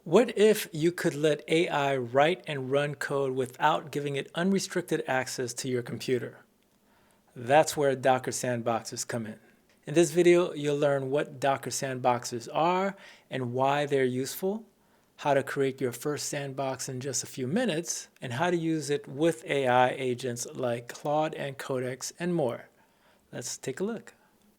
What if you could let AI write and run code without giving it unrestricted access to your computer? That's where Docker Sandboxes come in. In this video, you'll learn what Docker Sandboxes are and why they're useful, how to create your first sandbox in just a few minutes, and how to use it with AI agents like Claude and Codex and more. Let's take a look.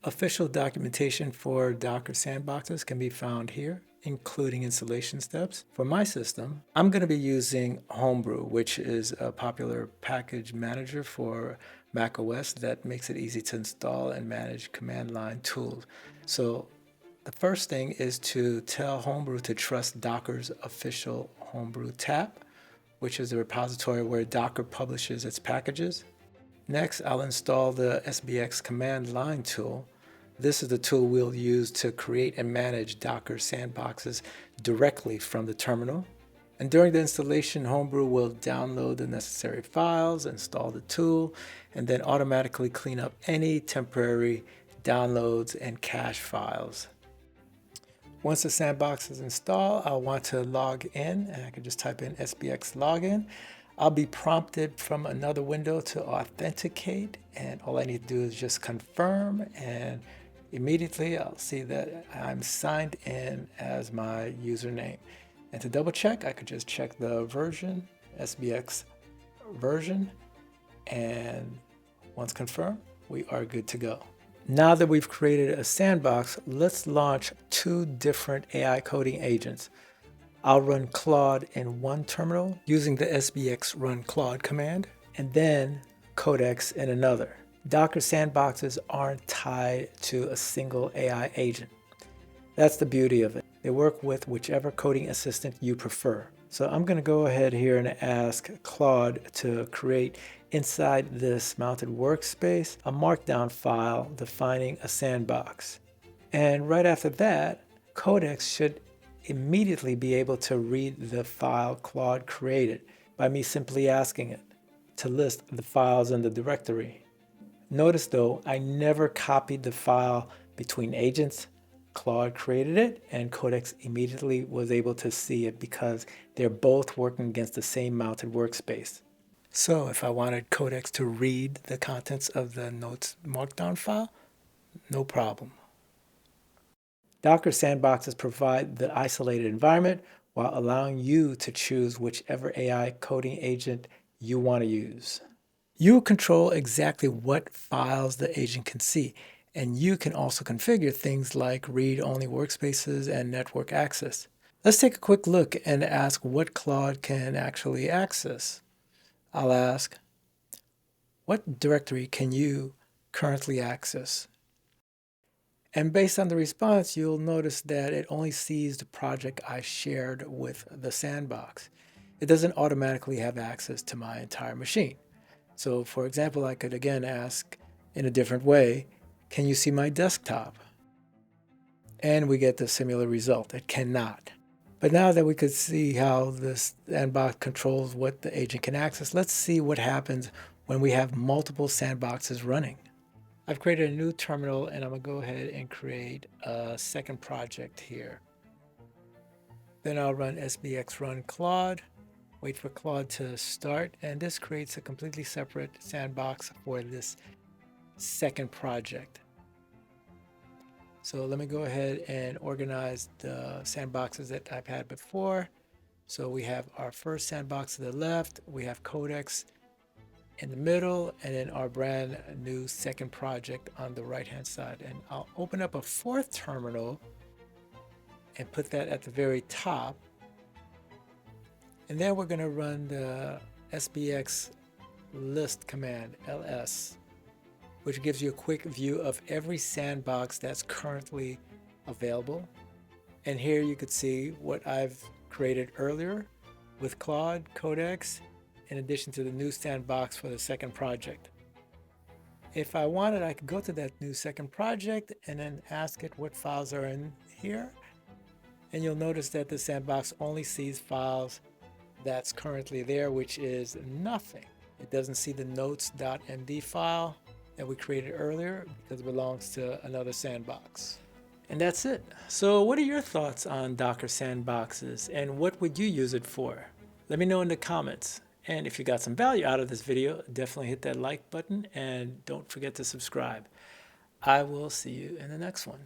Official documentation for Docker Sandboxes can be found here, including installation steps. For my system, I'm going to be using Homebrew, which is a popular package manager for macOS that makes it easy to install and manage command line tools. So the first thing is to tell Homebrew to trust Docker's official Homebrew tab, which is a repository where Docker publishes its packages. Next, I'll install the SBX command line tool. This is the tool we'll use to create and manage Docker sandboxes directly from the terminal. And during the installation, Homebrew will download the necessary files, install the tool, and then automatically clean up any temporary downloads and cache files. Once the sandbox is installed, I'll want to log in, and I can just type in SBX login. I'll be prompted from another window to authenticate, and all I need to do is just confirm, and immediately I'll see that I'm signed in as my username. And to double check, I could just check the version, SBX version, and once confirmed, we are good to go. Now that we've created a sandbox, let's launch two different AI coding agents. I'll run Claude in one terminal using the SBX run Claude command, and then Codex in another. Docker sandboxes aren't tied to a single AI agent. That's the beauty of it. They work with whichever coding assistant you prefer. So I'm going to go ahead here and ask Claude to create inside this mounted workspace a markdown file defining a sandbox. And right after that, Codex should immediately be able to read the file Claude created by me simply asking it to list the files in the directory. Notice though, I never copied the file between agents. Claude created it and Codex immediately was able to see it because they're both working against the same mounted workspace. So if I wanted Codex to read the contents of the notes markdown file, no problem. Docker sandboxes provide the isolated environment while allowing you to choose whichever AI coding agent you want to use. You control exactly what files the agent can see, and you can also configure things like read-only workspaces and network access. Let's take a quick look and ask what Claude can actually access. I'll ask, what directory can you currently access? And based on the response, you'll notice that it only sees the project I shared with the sandbox. It doesn't automatically have access to my entire machine. So for example, I could again ask in a different way, can you see my desktop? And we get the similar result, it cannot. But now that we could see how this sandbox controls what the agent can access, let's see what happens when we have multiple sandboxes running. I've created a new terminal and I'm gonna go ahead and create a second project here. Then I'll run SBX run Claude, wait for Claude to start, and this creates a completely separate sandbox for this second project. So let me go ahead and organize the sandboxes that I've had before. So we have our first sandbox to the left, we have Codex in the middle, and then our brand new second project on the right hand side. And I'll open up a fourth terminal and put that at the very top. And then we're going to run the SBX list command, ls, which gives you a quick view of every sandbox that's currently available. And here you could see what I've created earlier with Claude, Codex, in addition to the new sandbox for the second project. If I wanted, I could go to that new second project and then ask it what files are in here. And you'll notice that the sandbox only sees files that's currently there, which is nothing. It doesn't see the notes.md file that we created earlier because it belongs to another sandbox. And that's it. So what are your thoughts on Docker Sandboxes and what would you use it for? Let me know in the comments. And if you got some value out of this video, definitely hit that like button and don't forget to subscribe. I will see you in the next one.